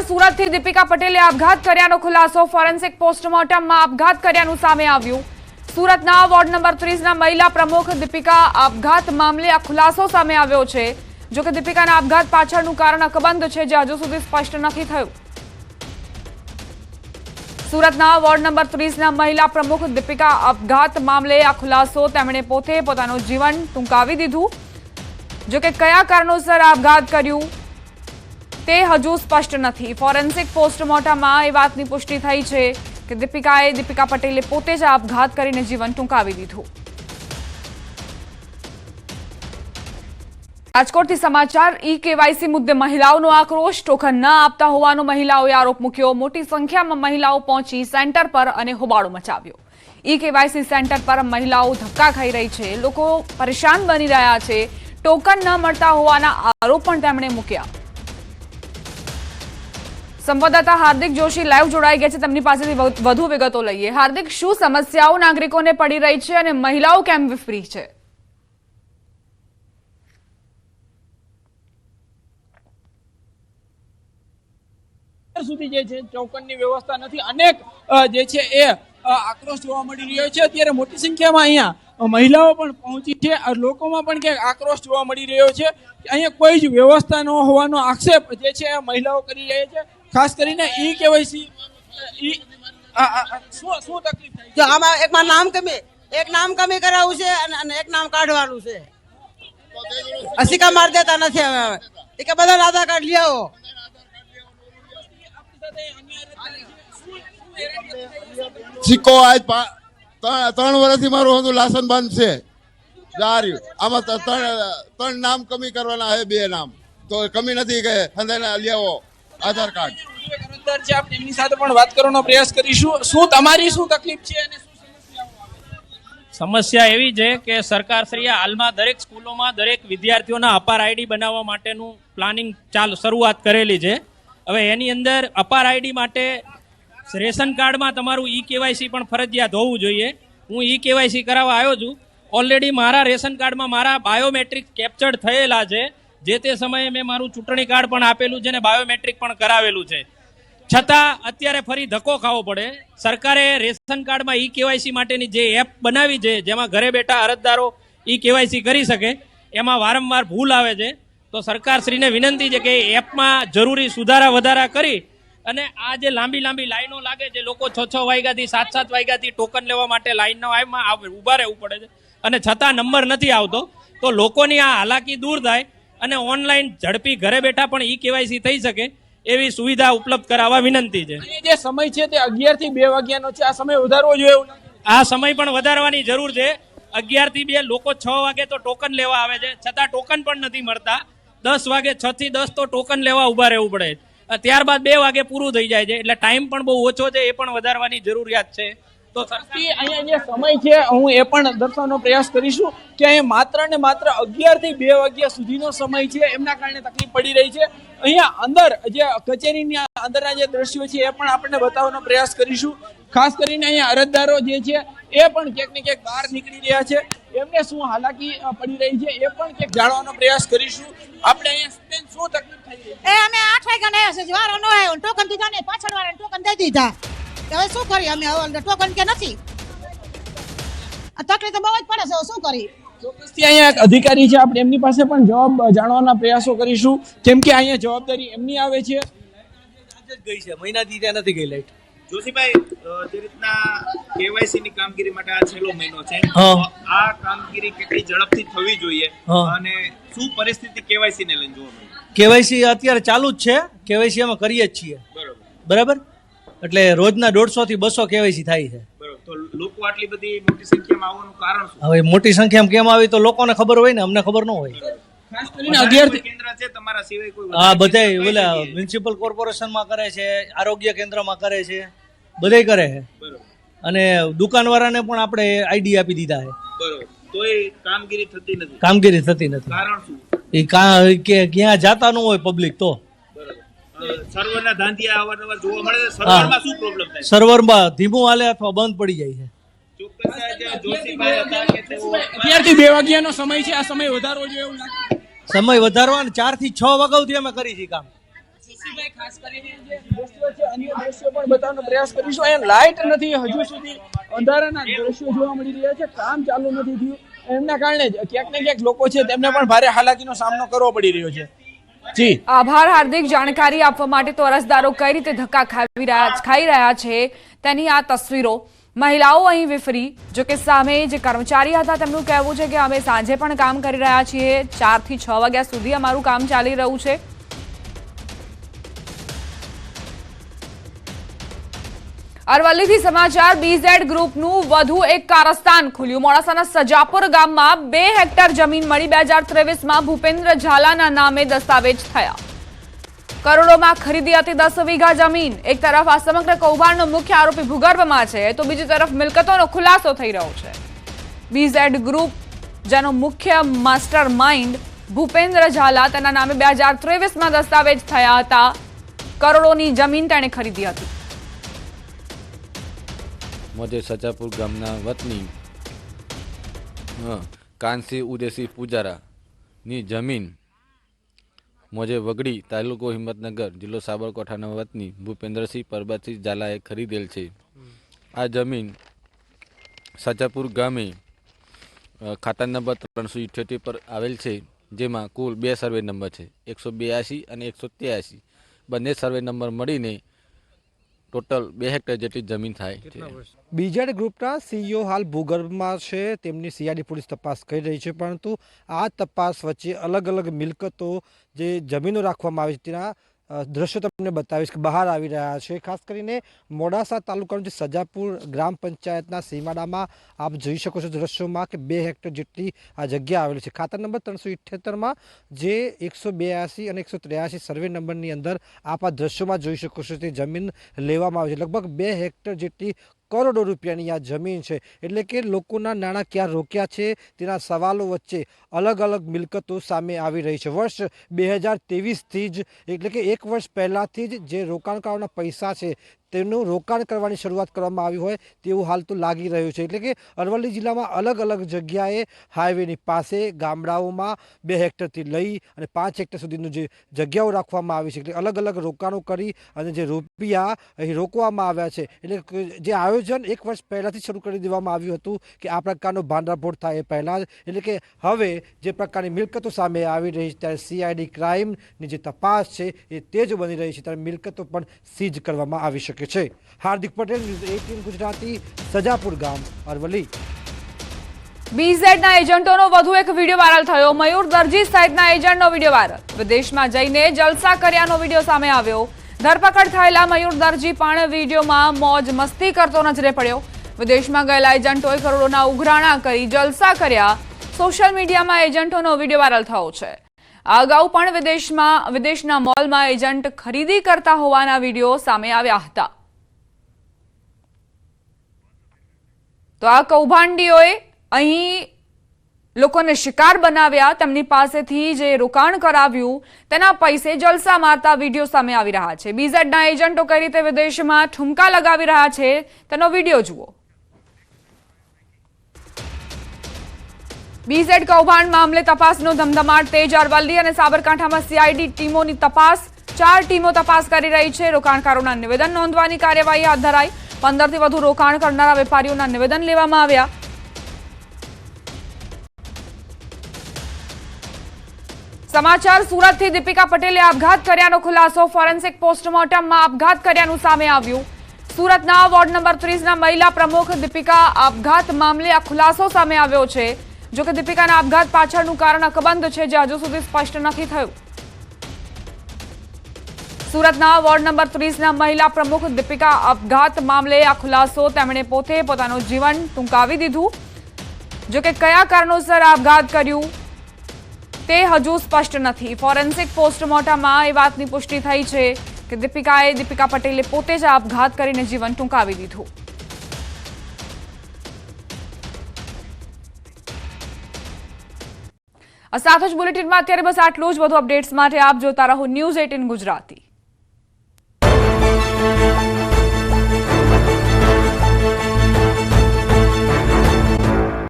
સુરતથી દીપિકા પટેલે આપઘાત કર્યાનો ખુલાસો ફોરેન્સિક પોસ્ટમોર્ટમમાં આપઘાત કર્યાનું સામે આવ્યું। સુરતના વોર્ડ નંબર 30ના મહિલા પ્રમુખ દીપિકા આપઘાત મામલે આ ખુલાસો સામે આવ્યો છે। જો કે દીપિકાના આપઘાત પાછળનું કારણ અકબંધ છે, જે હજુ સુધી સ્પષ્ટ નથી થયું। સુરતના વોર્ડ નંબર 30ના મહિલા પ્રમુખ દીપિકા આપઘાત મામલે આ ખુલાસો તેમણે પોતે પોતાનું જીવન ટૂંકાવી દીધું। જો કે કયા કારણોસર આપઘાત કર્યું તે હજુ સ્પષ્ટ નથી। ફોરેન્સિક પોસ્ટમોર્ટમમાં એ વાતની પુષ્ટિ થઈ છે કે દીપિકા પટેલે પોતે જ આપઘાત કરીને જીવન ટૂંકાવી દીધું। રાજકોટથી સમાચાર। ઈ-કેવાયસી મુદ્દે મહિલાઓનો આક્રોશ, ટોકન ન આપતા હોવાનો મહિલાઓએ આરોપ મૂક્યો। મોટી સંખ્યામાં મહિલાઓ પહોંચી સેન્ટર પર અને હોબાળો મચાવ્યો। ઈ-કેવાયસી સેન્ટર પર મહિલાઓ ધક્કા ખાઈ રહી છે, લોકો પરેશાન બની રહ્યા છે। ટોકન ન મળતા હોવાના આરોપ પણ તેમણે મૂક્યા। સંવાદદાતા હાર્દિક જોશી લાઈવ જોડાઈ ગયા છે, તેમની પાસેથી વધુ વિગતો લઈએ। હાર્દિક, શું સમસ્યાઓ નાગરિકોને પડી રહી છે અને મહિલાઓ કેમ વિફરી છે? સુધી જે છે ટોકનની વ્યવસ્થા નથી, અનેક જે છે એ આક્રોશ જોવા મળી રહ્યો છે। અત્યારે મોટી સંખ્યામાં અહીંયા મહિલાઓ પણ પહોંચી છે, લોકોમાં પણ ક્યાંક આક્રોશ જોવા મળી રહ્યો છે। અહીંયા કોઈ જ વ્યવસ્થા ન હોવાનો આક્ષેપ જે છે મહિલાઓ કરી રહી છે। ખાસ કરીને ઈ-કેવાયસી શું તકલીફ થાય જો આમાં એકમાં નામ કમી કરાવવું છે અને એક નામ કાઢવાનું છે। અસિકા માર દેતા નથી હવે એ કે બધા આધાર કાર્ડ લઈ આવો। સિક્કો આજ 3 વર્ષથી મારું હતું લાસન બંધ છે જાર્યું। આમાં ત્રણ નામ કમી કરવાના છે, 2 નામ તો કમી નથી કે હંધાના લઈ આવો આધાર કાર્ડ। છે આપણે એમની સાથે પણ વાત કરવાનો પ્રયાસ કરીશું। શું તમારી શું તકલીફ છે અને શું સમસ્યા એવી છે કે સરકારશ્રીએ હાલમાં દરેક સ્કૂલોમાં દરેક વિદ્યાર્થીઓના અપાર આઈડી બનાવવા માટેનું પ્લાનિંગ શરૂઆત કરેલી છે। હવે એની અંદર અપાર આઈડી માટે રેશન કાર્ડમાં તમારું ઈ-કેવાયસી પણ ફરજિયાત હોવું જોઈએ। હું ઈ-કેવાયસી કરાવવા આવ્યો છું। ઓલરેડી મારા રેશન કાર્ડમાં મારા બાયોમેટ્રિક કેપ્ચર્ડ થયેલા છે। જે તે સમયે મેં મારું ચૂંટણી કાર્ડ પણ આપેલું છે અને બાયોમેટ્રિક પણ કરાવેલું છે, છતાં અત્યારે ફરી ધક્કો ખાવો પડે। સરકારે રેશન કાર્ડમાં ઈ-કેવાયસી માટેની જે એપ બનાવી છે, જેમાં ઘરે બેઠા અરજદારો ઈ-કેવાયસી કરી શકે, એમાં વારંવાર ભૂલ આવે છે। તો સરકારશ્રીને વિનંતી છે કે એપમાં જરૂરી સુધારા વધારા કરી અને આ જે લાંબી લાઈનો લાગે છે, લોકો 6 વાગ્યાથી 7 વાગ્યાથી ટોકન લેવા માટે લાઈનનો ઊભા રહેવું પડે છે અને છતાં નંબર નથી આવતો। તો લોકોની આ હાલાકી દૂર થાય અને ઓનલાઈન ઝડપી ઘરે બેઠા પણ ઈ-કેવાયસી થઈ શકે એવી સુવિધા ઉપલબ્ધ કરાવવા વિનંતી છે। જે સમય છે તે 11 થી 2 વાગ્યાનો છે, આ સમય વધારવો જોઈએ એવું લાગે? આ સમય પણ વધારવાની જરૂર છે। 11 થી 2 લોકો 6 વાગે તો ટોકન લેવા આવે છે, છતાં ટોકન પણ નથી મળતા। 10 વાગે 6 થી 10 તો ટોકન લેવા ઉભા રહેવું પડે, ત્યારબાદ 2 વાગે પૂરું થઈ જાય છે, એટલે ટાઈમ પણ બહુ ઓછો છે, એ પણ વધારવાની જરૂરિયાત છે। તો અહીંયા જે સમય છે હું એ પણ દર્શાવવાનો પ્રયાસ કરીશું કે અહીંયા માત્ર ને માત્ર 11 થી 2 વાગ્યા સુધીનો સમય છે, એમના કારણે તકલીફ પડી રહી છે। અહીંયા અંદર જે કચેરીની અંદરના જે દ્રશ્યો છે એ પણ આપણે બતાવવાનો પ્રયાસ કરીશું। ખાસ કરીને અહીંયા અરજદારો જે છે એ પણ ક્યાંક ને ક્યાંક બહાર નીકળી રહ્યા છે, એમને શું હાલાકી પડી રહી છે એ પણ ક્યાંક જાણવાનો પ્રયાસ કરીશું। આપણે અહીંયા શું તકલીફ થઈ રહી છે? અમે 8 વાગ્યા આવ્યા છે, વારો ન આવ્યો, ટોકન દીધા ને પાછળ વાળાને ટોકન દઈ દીધા। હવે શું કરીએ અમે? હવે ટોકન કે નથી, તકલીફ તો બહુ જ પડે છે, શું કરીએ? ચોક્કસથી અહીંયા એક અધિકારી છે, આપણે એમની પાસે પણ જવાબ જાણવાના પ્રયાસો કરીશું, કેમ કે અહીંયા જવાબદારી એમની આવે છે। ગઈ છે મહિનાથી ત્યાં નથી ગઈ લાઈટ। જોશીભાઈ, જે રીતના કેવાયસી ની કામગીરી માટે આ છેલ્લો મહિનો છે, આ કામગીરી કેટલી ઝડપથી થવી જોઈએ અને શું પરિસ્થિતિ કેવાયસી ને લઈને જોવા મળે? કેવાયસી અત્યારે ચાલુ જ છે, કેવાયસી અમે કરીએ જ છીએ, બરાબર? એટલે રોજના 150 થી 200 કેવાયસી થાય છે। તો લોકો આટલી બધી મોટી સંખ્યામાં આવવાનું કારણ શું? હવે મોટી સંખ્યામાં કેમ આવી તો લોકોને ખબર હોય ને, અમને ખબર ન હોય। ખાસ કરીને 11 કેન્દ્ર છે તમારા સિવાય કોઈ? હા, બધાય ઓલા મ્યુનિસિપલ કોર્પોરેશનમાં કરે છે, આરોગ્ય કેન્દ્રમાં કરે છે, બધાય કરે છે, અને દુકાનવાળાને પણ આપણે આઈડી આપી દીધા છે, બરોબર। તોય કામગીરી થતી નથી? કામગીરી થતી નથી, કારણ શું? એ ક્યાં જાતા ન હોય પબ્લિક તો સર્વરના ધાંધિયા અવારનવાર જોવા મળે છે। સર્વરમાં શું પ્રોબ્લેમ થાય? સર્વરમાં ધીમું હાલે અથવા બંધ પડી જાય છે। ચોક્કસ જોશીભાઈ હતા કે તેઓ 11 થી 2 વાગ્યાનો સમય છે, આ સમય વધારવો જોઈએ એવું લાગે? સમય વધારવાનો 4 થી 6 વાગ્યાથી અમે કરી છીએ કામ। ઋષિભાઈ ખાસ કરીને જે દ્રશ્યો છે અન્ય દ્રશ્યો પણ બતાવવાનો પ્રયાસ કરીશું. અહીંયા લાઇટ નથી, હજુ સુધી અંધારાના દ્રશ્યો જોવા મળી રહ્યા છે. કામ ચાલુ નથી થયું, એમના કારણે જ ક્યાંક ને ક્યાંક લોકો છે તેમને પણ ભારે હાલાકીનો સામનો કરવો પડી રહ્યો છે. જી આભાર હાર્દિક. જાણકારી આપવા માટે. તો અરજદારો કઈ રીતે ધક્કા ખાઈ રહ્યા છે તેની આ તસવીરો. મહિલાઓ અહીં વિફરી. જો કે સામે જે કર્મચારી હતા તેમનું કહેવું છે કે અમે સાંજે પણ કામ કરી રહ્યા છીએ, 4 થી 6 વાગ્યા સુધી અમારું કામ ચાલી રહ્યું છે. અરવલ્લીથી સમાચાર. બીઝેડ ગ્રુપનું વધુ એક કારસ્તાન ખુલ્યું. મોડાસાના સજાપુર ગામમાં 2 હેક્ટર જમીન મળી 2023માં ભૂપેન્દ્ર ઝાલાના નામે દસ્તાવેજ થયા. કરોડોમાં ખરીદી હતી 10 વીઘા જમીન. એક તરફ આ સમગ્ર કૌભાંડનો મુખ્ય આરોપી ભૂગર્ભમાં છે, તો બીજી તરફ મિલકતોનો ખુલાસો થઈ રહ્યો છે. બીઝેડ ગ્રુપ જેનો મુખ્ય માસ્ટર માઇન્ડ ભૂપેન્દ્ર ઝાલા, તેના નામે 2023માં દસ્તાવેજ થયા હતા. કરોડોની જમીન તેણે ખરીદી હતી. મોજે સજાપુર ગામના વતની કાનસી ઉદેસી પૂજારાની જમીન મોજે વગડી, તાલુકો હિંમતનગર, જિલ્લો સાબરકાંઠાના વતની ભૂપેન્દ્રસિંહ પરબતસિંહ ઝાલાએ ખરીદેલ છે. આ જમીન સજાપુર ગામે ખાતા નંબર 378 પર આવેલ છે, જેમાં કુલ 2 સર્વે નંબર છે, 182 અને 183. બંને સર્વે નંબર મળીને ટોટલ 2 હેક્ટર જેટલી જમીન થાય છે. બીઝેડ ગ્રુપના સીઈઓ હાલ ભૂગર્ભમાં છે. તેમની સીઆઈડી પોલીસ તપાસ કરી રહી છે, પરંતુ આ તપાસ વચ્ચે અલગ અલગ મિલકતો જે જમીનો રાખવામાં આવી છે તેના દ્રશ્યો તમને બતાવીશ કે બહાર આવી રહ્યા છે. ખાસ કરીને મોડાસા તાલુકાનું જે સજાપુર ગ્રામ પંચાયતના સીમાડામાં આપ જોઈ શકો છો દ્રશ્યોમાં કે 2 હેક્ટર જેટલી આ જગ્યા આવેલી છે. ખાતા નંબર 378માં જે 182 અને 183 સર્વે નંબરની અંદર આપ આ દ્રશ્યોમાં જોઈ શકો છો તે જમીન લેવામાં આવી છે. લગભગ 2 હેક્ટર જેટલી કરોડો રૂપિયાની આ જમીન છે. એટલે કે લોકોના નાણાં ક્યાં રોક્યા છે તેના સવાલો વચ્ચે અલગ અલગ મિલકતો સામે આવી રહી છે. વર્ષ 2023થી જ, એટલે કે 1 વર્ષ પહેલાંથી જ જે રોકાણકારોના પૈસા છે તેનું રોકાણ કરવાની શરૂઆત કરવામાં આવી હોય તેવું હાલ તો લાગી રહ્યું છે. એટલે કે અરવલ્લી જિલ્લામાં અલગ અલગ જગ્યાએ હાઈવેની પાસે ગામડાઓમાં 2 હેક્ટરથી લઈ અને 5 હેક્ટર સુધીનું જે જગ્યાઓ રાખવામાં આવી છે. એટલે અલગ અલગ રોકાણો કરી અને જે રૂપિયા અહીં રોકવામાં આવ્યા છે. એટલે જે આયોજન 1 વર્ષ પહેલાંથી શરૂ કરી દેવામાં આવ્યું હતું કે આ પ્રકારનો ભાંડાફોડ થાય એ પહેલાં જ. એટલે કે હવે જે પ્રકારની મિલકતો સામે આવી રહી છે ત્યારે સીઆઈડી ક્રાઇમની જે તપાસ છે એ તેજ બની રહી છે, ત્યારે મિલકતો પણ સીઝ કરવામાં આવી શકે છે. હાર્દિક પટેલ, ન્યૂઝ 18 ગુજરાતી, સજાપુર ગામ, અરવલ્લી. બીઝેડના એજન્ટોનો વધુ એક વિડીયો વાયરલ થયો. મયુર દરજી સહિતના એજન્ટનો વિડીયો વાયરલ. વિદેશમાં જઈને જલસા કર્યાનો વિડીયો સામે આવ્યો. ધરપકડ થયેલા મયુર દરજી પણ વિડીયોમાં મોજ મસ્તી કરતો નજરે પડ્યો. વિદેશમાં ગયેલા એજન્ટોએ કરોડોના ઉઘરાણા કરી જલસા કર્યા. સોશિયલ મીડિયામાં એજન્ટોનો વિડીયો વાયરલ થયો છે. આ અગાઉ પણ વિદેશના મોલમાં એજન્ટ ખરીદી કરતા હોવાના વિડીયો સામે આવ્યા હતા. તો આ કૌભાંડીઓએ અહીં લોકોને શિકાર બનાવ્યા. તેમની પાસેથી જે રોકાણ કરાવ્યું તેના પૈસે જલસા મારતા વિડીયો સામે આવી રહ્યા છે. બીઝેડના એજન્ટો કઈ રીતે વિદેશમાં ઠુમકા લગાવી રહ્યા છે તેનો વિડીયો જુઓ. બીઝેડ કૌભાંડ મામલે તપાસનો ધમધમાટ તેજ. અરવલ્લી અને સાબરકાંઠામાં સીઆઈડી ટીમોની તપાસ. 4 ટીમો તપાસ કરી રહી છે. રોકાણકારોના નિવેદન નોંધવાની કાર્યવાહી હાથ ધરાઈ. 15થી વધુ રોકાણ કરનારા વેપારીઓના નિવેદન લેવામાં આવ્યા. સમાચાર. સુરતથી દીપિકા પટેલે આપઘાત કર્યાનો ખુલાસો. ફોરેન્સિક પોસ્ટમોર્ટમમાં આપઘાત કર્યાનું સામે આવ્યું. સુરતના વોર્ડ નંબર 30ના મહિલા પ્રમુખ દીપિકા આપઘાત મામલે આ ખુલાસો સામે આવ્યો છે. જો કે દીપિકાના આપઘાત પાછળનું કારણ અકબંધ છે, જે હજુ સુધી સ્પષ્ટ નથી થયું. સુરતના વોર્ડ નંબર 30ના મહિલા પ્રમુખ દીપિકા આપઘાત મામલે આ ખુલાસો. તેમણે પોતાનું જીવન ટૂંકાવી દીધું. જો કે કયા કારણોસર આપઘાત કર્યું તે હજુ સ્પષ્ટ નથી. ફોરેન્સિક પોસ્ટમોર્ટમમાં એ વાતની પુષ્ટિ થઈ છે કે દીપિકા પટેલે પોતે જ આપઘાત કરીને જીવન ટૂંકાવી દીધું. આ સાથે જ બુલેટિનમાં અત્યારે બસ આટલું જ. વધુ અપડેટ્સ માટે આપ જોતા રહો ન્યૂઝ 18 ગુજરાતી.